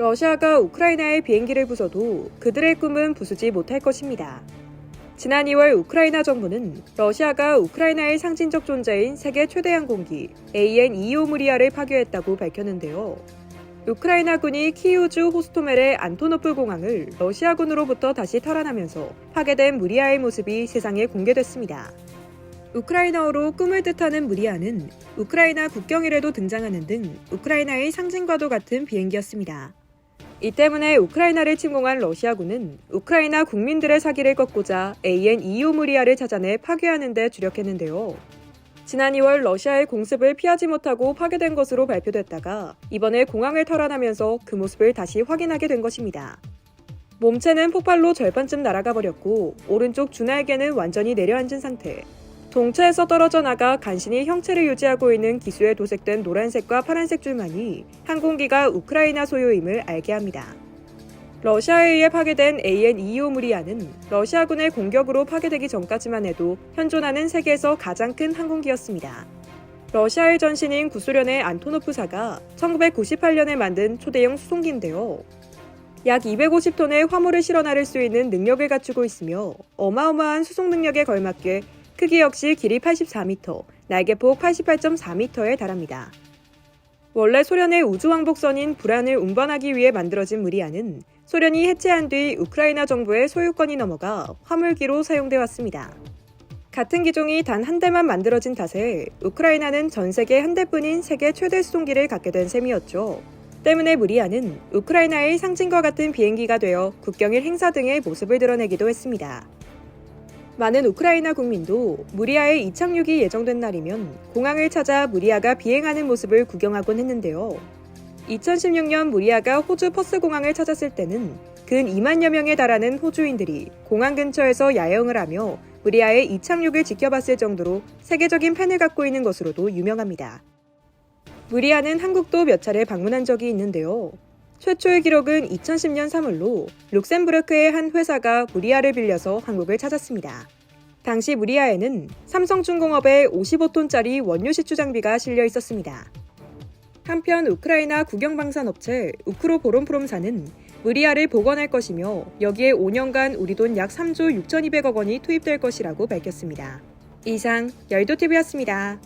러시아가 우크라이나에 비행기를 부숴도 그들의 꿈은 부수지 못할 것입니다. 지난 2월 우크라이나 정부는 러시아가 우크라이나의 상징적 존재인 세계 최대 항공기 AN-25 무리아를 파괴했다고 밝혔는데요. 우크라이나군이 키이우주 호스토멜의 안토노프 공항을 러시아군으로부터 다시 탈환하면서 파괴된 무리아의 모습이 세상에 공개됐습니다. 우크라이나어로 꿈을 뜻하는 무리아는 우크라이나 국경일에도 등장하는 등 우크라이나의 상징과도 같은 비행기였습니다. 이 때문에 우크라이나를 침공한 러시아군은 우크라이나 국민들의 사기를 꺾고자 AN-25 무리아를 찾아내 파괴하는 데 주력했는데요. 지난 2월 러시아의 공습을 피하지 못하고 파괴된 것으로 발표됐다가 이번에 공항을 탈환하면서 그 모습을 다시 확인하게 된 것입니다. 몸체는 폭발로 절반쯤 날아가 버렸고 오른쪽 주날개는 완전히 내려앉은 상태. 동체에서 떨어져 나가 간신히 형체를 유지하고 있는 기수에 도색된 노란색과 파란색 줄만이 항공기가 우크라이나 소유임을 알게 합니다. 러시아에 의해 파괴된 AN-25 무리아는 러시아군의 공격으로 파괴되기 전까지만 해도 현존하는 세계에서 가장 큰 항공기였습니다. 러시아의 전신인 구소련의 안토노프사가 1998년에 만든 초대형 수송기인데요. 약 250톤의 화물을 실어 나를 수 있는 능력을 갖추고 있으며 어마어마한 수송 능력에 걸맞게 크기 역시 길이 84m, 날개폭 88.4m에 달합니다. 원래 소련의 우주왕복선인 부란을 운반하기 위해 만들어진 무리아는 소련이 해체한 뒤 우크라이나 정부의 소유권이 넘어가 화물기로 사용돼 왔습니다. 같은 기종이 단 한 대만 만들어진 탓에 우크라이나는 전 세계 한 대뿐인 세계 최대 수송기를 갖게 된 셈이었죠. 때문에 무리아는 우크라이나의 상징과 같은 비행기가 되어 국경일 행사 등의 모습을 드러내기도 했습니다. 많은 우크라이나 국민도 무리아의 이착륙이 예정된 날이면 공항을 찾아 무리아가 비행하는 모습을 구경하곤 했는데요. 2016년 무리아가 호주 퍼스 공항을 찾았을 때는 근 2만여 명에 달하는 호주인들이 공항 근처에서 야영을 하며 무리아의 이착륙을 지켜봤을 정도로 세계적인 팬을 갖고 있는 것으로도 유명합니다. 무리아는 한국도 몇 차례 방문한 적이 있는데요. 최초의 기록은 2010년 3월로 룩셈부르크의 한 회사가 무리아를 빌려서 한국을 찾았습니다. 당시 무리아에는 삼성중공업의 55톤짜리 원유 시추 장비가 실려 있었습니다. 한편 우크라이나 국영방산업체 우크로보론프롬사는 무리아를 복원할 것이며 여기에 5년간 우리 돈 약 3조 6,200억 원이 투입될 것이라고 밝혔습니다. 이상 열도TV였습니다.